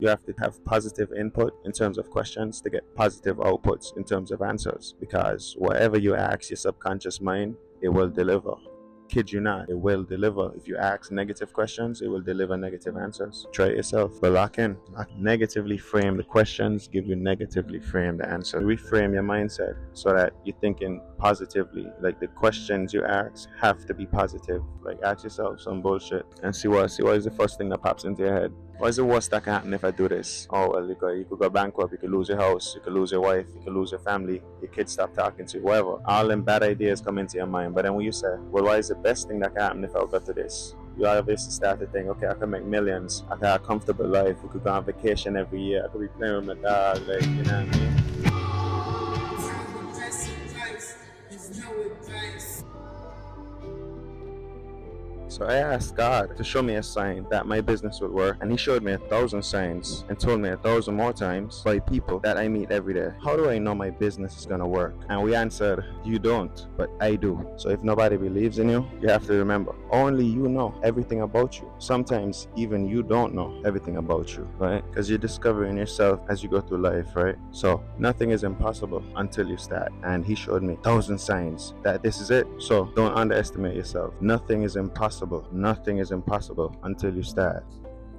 You have to have positive input in terms of questions to get positive outputs in terms of answers. Because whatever you ask your subconscious mind, it will deliver. Kid you not, it will deliver. If you ask negative questions, it will deliver negative answers. Try it yourself, but lock in. Negatively frame the questions, give you negatively frame the answer. Reframe your mindset so that you're thinking positively. Like the questions you ask have to be positive. Like ask yourself some bullshit and see what is the first thing that pops into your head. What is the worst that can happen if I do this? Oh well, you could go bankrupt, you could lose your house, you could lose your wife, you could lose your family, your kids stop talking to you, whatever. All them bad ideas come into your mind. But then when you say, well, what is the best thing that can happen if I go to this? You obviously start to think, okay, I can make millions, I can have a comfortable life, we could go on vacation every year, I could be playing with my dog, like, you know what I mean? So I asked God to show me a sign that my business would work, and He showed me 1,000 signs and told me 1,000 more times by people that I meet every day. How do I know my business is gonna work? And we answered, you don't, but I do. So if nobody believes in you, you have to remember, only you know everything about you. Sometimes even you don't know everything about you, right? Because you're discovering yourself as you go through life, right? So nothing is impossible until you start. And He showed me 1,000 signs that this is it. So don't underestimate yourself. Nothing is impossible. Nothing is impossible until you start.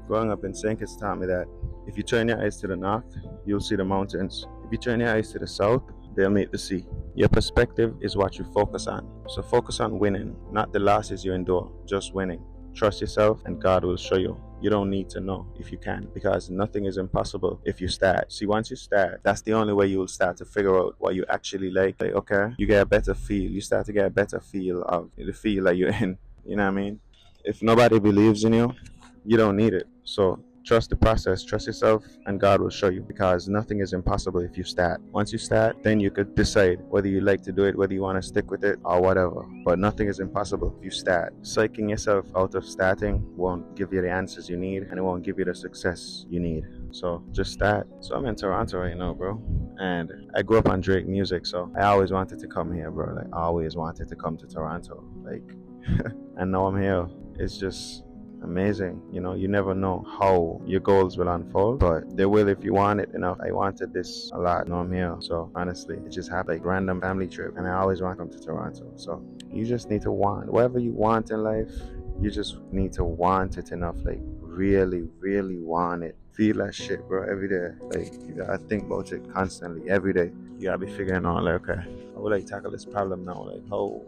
Growing up in St. Kitts taught me that if you turn your eyes to the north, you'll see the mountains. If you turn your eyes to the south, they'll meet the sea. Your perspective is what you focus on. So focus on winning, not the losses you endure, just winning. Trust yourself and God will show you. You don't need to know if you can, because nothing is impossible if you start. See, once you start, that's the only way you will start to figure out what you actually like. Like, okay, you get a better feel. You start to get a better feel of the feel that you're in. You know what I mean? If nobody believes in you, you don't need it. So trust the process, trust yourself, and God will show you, because nothing is impossible if you start. Once you start, then you could decide whether you like to do it, whether you want to stick with it, or whatever. But nothing is impossible if you start. Psyching yourself out of starting won't give you the answers you need, and it won't give you the success you need. So just start. So I'm in Toronto right now, bro. And I grew up on Drake music, so I always wanted to come here, bro. Like, I always wanted to come to Toronto. Like, and now I'm here. It's just amazing. You know, you never know how your goals will unfold, but they will if you want it enough. I wanted this a lot. Now I'm here. So honestly, it just happened, like random family trip, and I always want to come to Toronto. So you just need to want whatever you want in life. You just need to want it enough, like really, really want it. Feel that shit, bro, every day. Like, you gotta think about it constantly, every day. You gotta be figuring out, like, okay, how will I tackle this problem now? Like,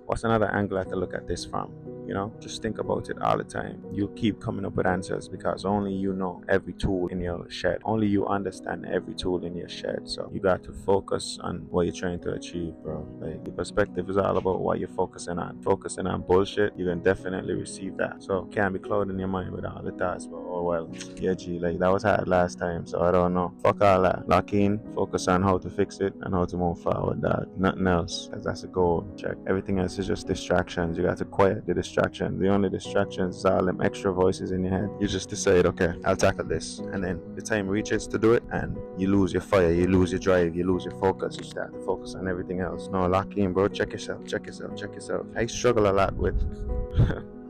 what's another angle I can look at this from? You know, just think about it all the time. You'll keep coming up with answers, because only you know every tool in your shed. Only you understand every tool in your shed. So you got to focus on what you're trying to achieve, bro. Like, your perspective is all about what you're focusing on. Focusing on bullshit, you can definitely receive that. So can't be clouding your mind with all the thoughts, bro. Oh well, yeah, G, like that was hard last time, so I don't know. Fuck all that. Lock in, focus on how to fix it and how to move forward, dog. Nothing else, because that's a goal. Check. Everything else is just distractions. You got to quiet the distractions. The only distractions is all them extra voices in your head. You just decide, okay, I'll tackle this, and then the time reaches to do it, and you lose your fire, you lose your drive, you lose your focus. You start to focus on everything else. No, lock in, bro. Check yourself. Check yourself. Check yourself. I struggle a lot with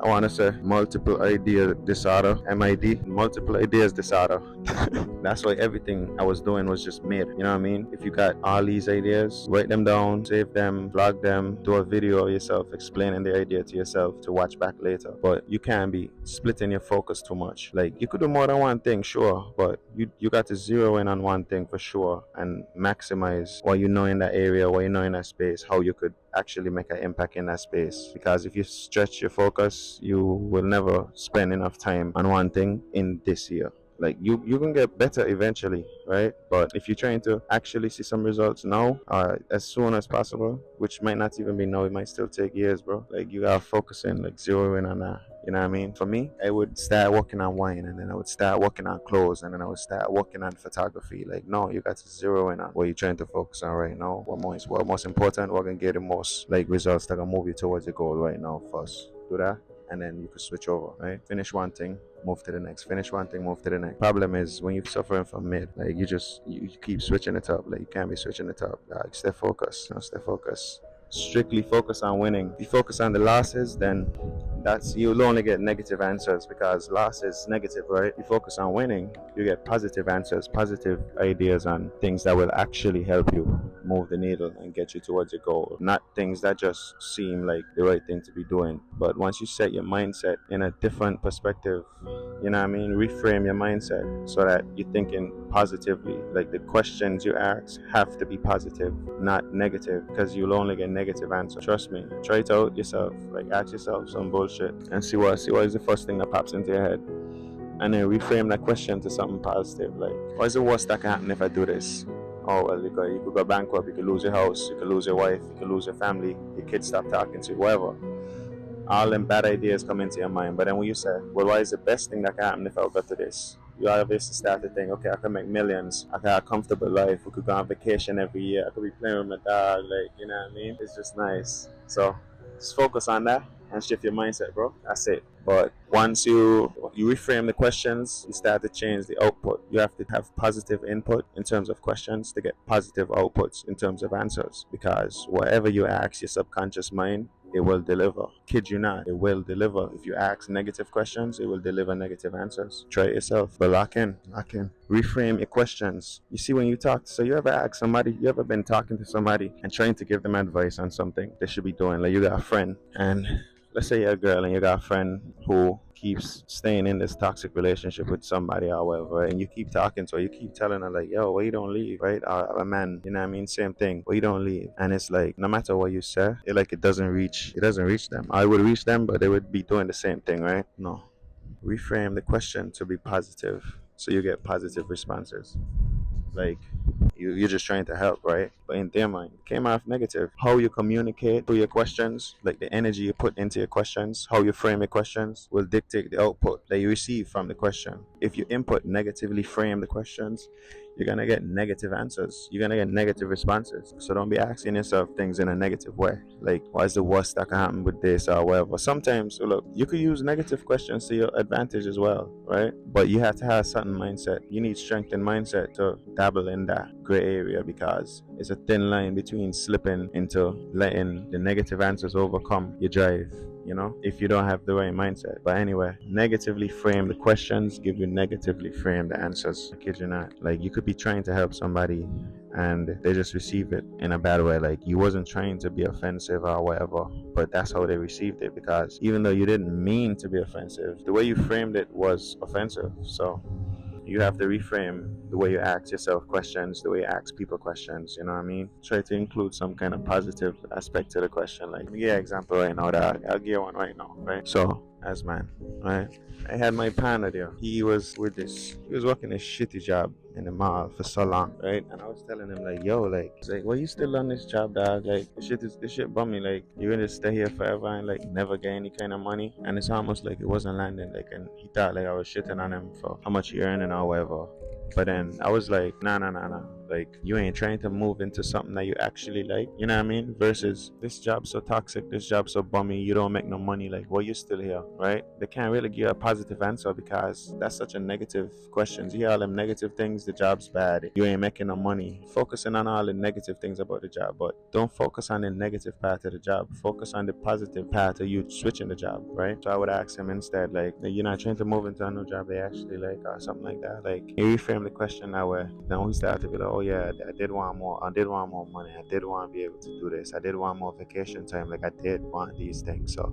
I want to say multiple idea disorder, MID, multiple ideas disorder. That's why everything I was doing was just made. You know what I mean? If you got all these ideas, write them down, save them, vlog them, do a video of yourself explaining the idea to yourself to watch back later. But you can't be splitting your focus too much. Like, you could do more than one thing, sure, but you got to zero in on one thing for sure and maximize what you know in that area, what you know in that space, how you could actually make an impact in that space. Because if you stretch your focus, you will never spend enough time on one thing in this year. Like, you can get better eventually, right? But if you're trying to actually see some results now, as soon as possible, which might not even be now, it might still take years, bro. Like, you gotta focus in, like, zero in on that. You know what I mean? For me, I would start working on wine, and then I would start working on clothes, and then I would start working on photography. Like, no, you got to zero in on what you're trying to focus on right now. What most important, what can get the most, like, results that can move you towards your goal right now first. Do that, and then you can switch over, right? Finish one thing, move to the next. Finish one thing, move to the next. Problem is, when you're suffering from mid, like, you keep switching it up. Like, you can't be switching it up. Like, stay focused. Stay focused. strictly focus on winning. If you focus on the losses, then you'll only get negative answers, because loss is negative, right? You focus on winning, you get positive answers, positive ideas on things that will actually help you move the needle and get you towards your goal, not things that just seem like the right thing to be doing. But once you set your mindset in a different perspective, you know what I mean, reframe your mindset so that you're thinking positively. Like, the questions you ask have to be positive, not negative, because you'll only get negative answers. Trust me, try it out yourself. Like, ask yourself some bullshit and see what is the first thing that pops into your head, and then reframe that question to something positive. Like, what is the worst that can happen if I do this? Oh well, you could go bankrupt, you could lose your house, you could lose your wife, you could lose your family, your kids stop talking to you, whatever. All them bad ideas come into your mind. But then when you say, well, what is the best thing that can happen if I go to this? You obviously start to think, okay, I can make millions, I can have a comfortable life, we could go on vacation every year, I could be playing with my dog, like, you know what I mean? It's just nice. So just focus on that and shift your mindset, bro. That's it. But once you reframe the questions, you start to change the output. You have to have positive input in terms of questions to get positive outputs in terms of answers. Because whatever you ask your subconscious mind, it will deliver. Kid you not, it will deliver. If you ask negative questions, it will deliver negative answers. Try it yourself. But lock in. Reframe your questions. You see, when you talk, so you ever been talking to somebody and trying to give them advice on something they should be doing? Like, you got a friend, and let's say you're a girl and you got a friend who keeps staying in this toxic relationship with somebody or whatever, and you keep talking to her, you keep telling her like, yo, why you don't leave, right? Or a man, you know what I mean, same thing, why you don't leave? And it's like, no matter what you say, it doesn't reach them. I would reach them, but they would be doing the same thing, right? No. Reframe the question to be positive so you get positive responses. Like, you're just trying to help, right? But in their mind, it came off negative. How you communicate through your questions, like the energy you put into your questions, how you frame your questions, will dictate the output that you receive from the question. If you input negatively, frame the questions, you're gonna get negative answers. You're gonna get negative responses. So don't be asking yourself things in a negative way. Like, what is the worst that can happen with this or whatever? Sometimes, look, you could use negative questions to your advantage as well, right? But you have to have a certain mindset. You need strength in mindset to dabble in that gray area, because it's a thin line between slipping into letting the negative answers overcome your drive, you know, if you don't have the right mindset. But anyway, negatively frame the questions, give you negatively frame the answers. I kid you not. Like, you could be trying to help somebody and they just receive it in a bad way. Like, you wasn't trying to be offensive or whatever, but that's how they received it, because even though you didn't mean to be offensive, the way you framed it was offensive. So you have to reframe the way you ask yourself questions, the way you ask people questions, you know what I mean? Try to include some kind of positive aspect to the question. Like, let me give you an example right now. I'll give you one right now, right? So, as man, right? I had my partner there. He was working a shitty job in the mall for so long, right? And I was telling him like, yo, like, he's like, well, you still on this job, dog? Like, this shit bum me. Like, you're gonna stay here forever and like never get any kind of money. And it's almost like it wasn't landing. Like, and he thought like I was shitting on him for how much he earning or whatever. But then I was like, nah. Like, you ain't trying to move into something that you actually like, you know what I mean? Versus, this job so toxic, this job so bummy, you don't make no money. Like, well, you're still here, right? They can't really give you a positive answer, because that's such a negative question. You hear all them negative things, the job's bad, you ain't making no money. Focusing on all the negative things about the job, but don't focus on the negative part of the job. Focus on the positive part of you switching the job, right? So I would ask him instead, like, you're not trying to move into a new job they actually like, or something like that. Like, you reframe the question that way. Then we start to be like, oh yeah, I did want more money, I did want to be able to do this, I did want more vacation time, like I did want these things. So,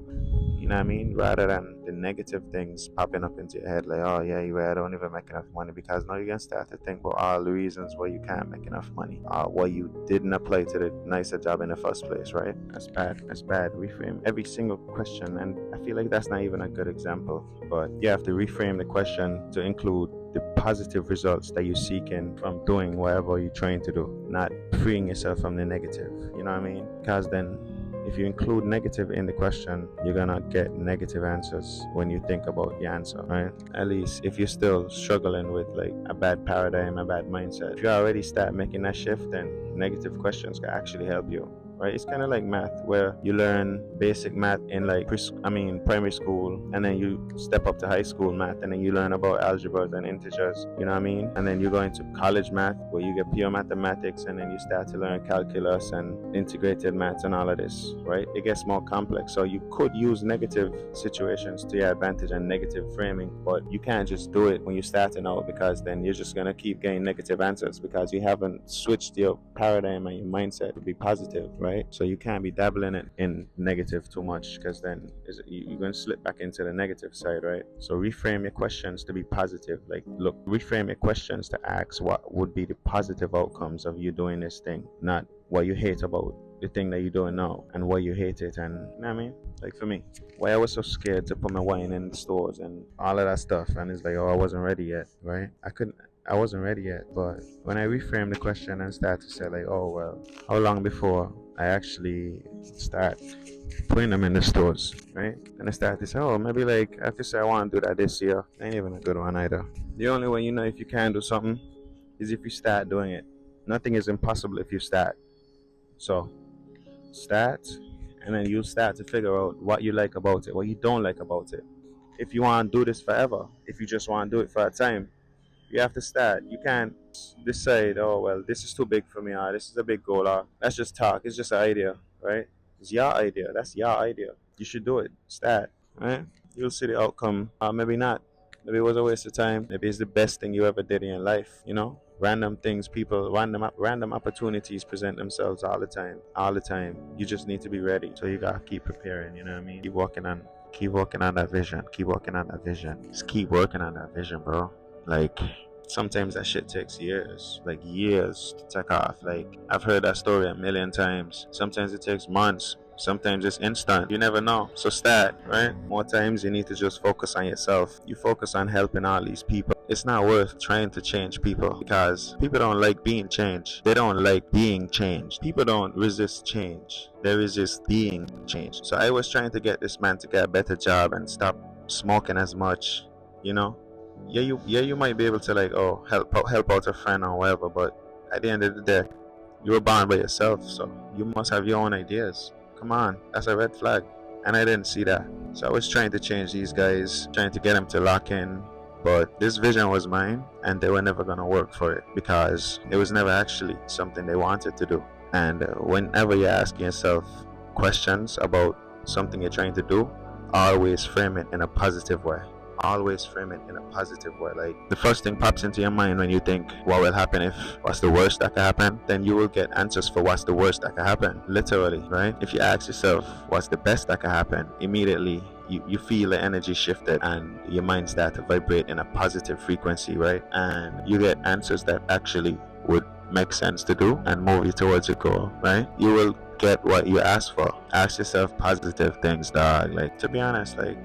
you know what I mean? Rather than the negative things popping up into your head, like, oh yeah, I don't even make enough money, because now you're gonna start to think about all the reasons why you can't make enough money, why you didn't apply to the nicer job in the first place, right? That's bad. Reframe every single question, and I feel like that's not even a good example, but you have to reframe the question to include the positive results that you're seeking from doing whatever you're trying to do, not freeing yourself from the negative, you know what I mean? Because then, if you include negative in the question, you're gonna get negative answers when you think about the answer, right? At least if you're still struggling with like a bad paradigm, a bad mindset, if you already start making that shift, then negative questions can actually help you. right? It's kind of like math, where you learn basic math in like primary school, and then you step up to high school math, and then you learn about algebras and integers, you know what I mean? And then you go into college math, where you get pure mathematics, and then you start to learn calculus and integrated maths and all of this, right? It gets more complex. So you could use negative situations to your advantage and negative framing, but you can't just do it when you're starting out, because then you're just gonna keep getting negative answers because you haven't switched your paradigm and your mindset to be positive, right? So you can't be dabbling it in negative too much, because then you're gonna slip back into the negative side, right? So reframe your questions to be positive. Like, look, reframe your questions to ask what would be the positive outcomes of you doing this thing, not what you hate about the thing that you're doing now and why you hate it. And you know what I mean? Like, for me, why I was so scared to put my wine in the stores and all of that stuff, and it's like, oh, I wasn't ready yet, right? I wasn't ready yet. But when I reframe the question and start to say like, oh well, how long before I actually start putting them in the stores, right? And I start to say, oh, maybe like I have to say I want to do that this year. Ain't even a good one either. The only way you know if you can do something is if you start doing it. Nothing is impossible if you start. So start, and then you start to figure out what you like about it, what you don't like about it. If you want to do this forever, if you just want to do it for a time, you have to start. You can't decide, oh well, this is too big for me, or this is a big goal, or that's just talk. It's just an idea, right? It's your idea. That's your idea. You should do it. Start, right? You'll see the outcome. Or maybe not. Maybe it was a waste of time. Maybe it's the best thing you ever did in your life. You know, random things, people, random opportunities present themselves all the time. All the time. You just need to be ready. So you gotta keep preparing. You know what I mean? Keep working on that vision. Keep working on that vision. Just keep working on that vision, bro. Like, sometimes that shit takes years, like years to take off. Like, I've heard that story a million times. Sometimes it takes months. Sometimes it's instant. You never know. So start, right? More times you need to just focus on yourself. You focus on helping all these people. It's not worth trying to change people, because people don't like being changed. They don't like being changed. People don't resist change. They resist being changed. So I was trying to get this man to get a better job and stop smoking as much, you know? Yeah, you might be able to like, oh, help out a friend or whatever, but at the end of the day, you were born by yourself, so you must have your own ideas. Come on, that's a red flag. And I didn't see that. So I was trying to change these guys, trying to get them to lock in, but this vision was mine, and they were never gonna work for it, because it was never actually something they wanted to do. And whenever you're asking yourself questions about something you're trying to do, always frame it in a positive way. Always frame it in a positive way. Like, the first thing pops into your mind when you think what will happen, if what's the worst that could happen, then you will get answers for what's the worst that could happen, literally, right? If you ask yourself what's the best that could happen, immediately you feel the energy shifted and your mind start to vibrate in a positive frequency, right? And you get answers that actually would make sense to do and move you towards your goal, right? You will get what you ask for. Ask yourself positive things, dog. Like, to be honest, like,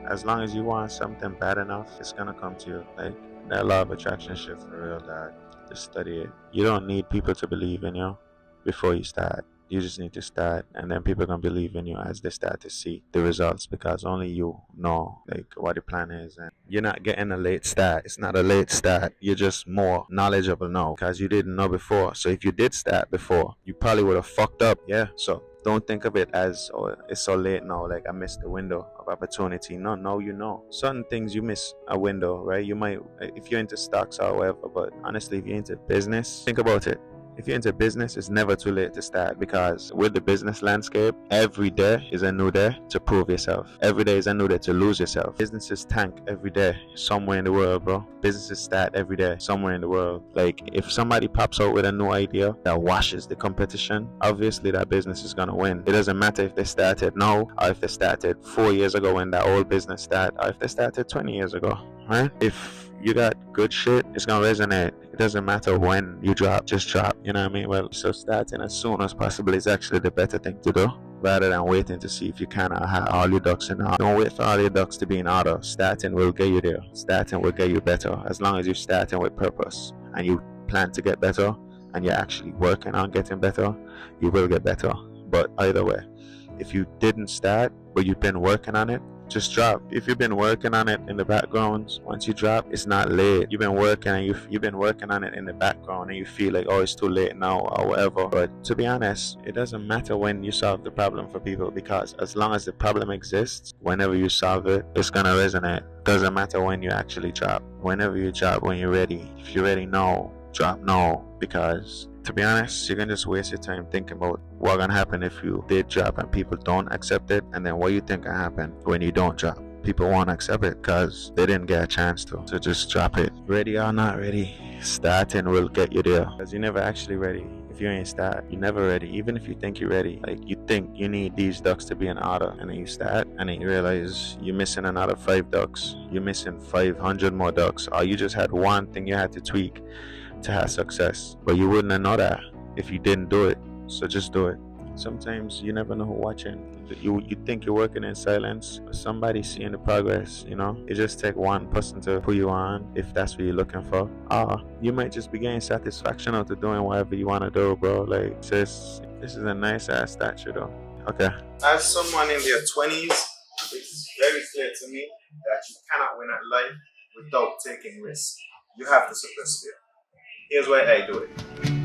as long as you want something bad enough, it's gonna come to you. Like, that law of attraction shit for real, dog. Just study it. You don't need people to believe in you before you start. You just need to start, and then people are gonna believe in you as they start to see the results, because only you know like what the plan is. And you're not getting a late start. It's not a late start. You're just more knowledgeable now because you didn't know before. So if you did start before, you probably would have fucked up. Yeah. So don't think of it as, oh, it's so late now, like I missed the window of opportunity. No, you know. Certain things you miss a window, right? You might, if you're into stocks or whatever, but honestly, if you're into business, think about it. If you're into business, it's never too late to start, because with the business landscape, every day is a new day to prove yourself. Every day is a new day to lose yourself. Businesses tank every day somewhere in the world, bro. Businesses start every day somewhere in the world. Like, if somebody pops out with a new idea that washes the competition, obviously that business is gonna win. It doesn't matter if they started now or if they started 4 years ago when that old business started, or if they started 20 years ago, right? If you got good shit, it's gonna resonate. It doesn't matter when you drop, just drop. You know what I mean? Well, so starting as soon as possible is actually the better thing to do, rather than waiting to see if you can have all your ducks in order. Don't wait for all your ducks to be in order. Starting will get you there. Starting will get you better. As long as you're starting with purpose and you plan to get better and you're actually working on getting better, you will get better. But either way, if you didn't start but you've been working on it, just drop. If you've been working on it in the background, once you drop, it's not late. You've been working and you've been working on it in the background and you feel like, oh, it's too late now or whatever. But to be honest, it doesn't matter when you solve the problem for people, because as long as the problem exists, whenever you solve it, it's gonna resonate. Doesn't matter when you actually drop. Whenever you drop, when you're ready. If you're ready now, drop now, because to be honest, you can just waste your time thinking about what's gonna happen if you did drop and people don't accept it, and then what you think can happen when you don't drop. People won't accept it because they didn't get a chance to. So just drop it. Ready or not ready, starting will get you there. Because you're never actually ready. If you ain't start, you're never ready. Even if you think you're ready, like you think you need these ducks to be in order, and then you start, and then you realize you're missing another 5 ducks. You're missing 500 more ducks, or you just had one thing you had to tweak to have success. But you wouldn't have known that if you didn't do it. So just do it. Sometimes you never know who's watching. You think you're working in silence, but somebody's seeing the progress, you know? It just take one person to put you on if that's what you're looking for. Or you might just be getting satisfaction out of doing whatever you want to do, bro. Like, this is a nice ass statue, though. Okay. As someone in their 20s, it's very clear to me that you cannot win at life without taking risks. You have to persevere. Here's why I do it.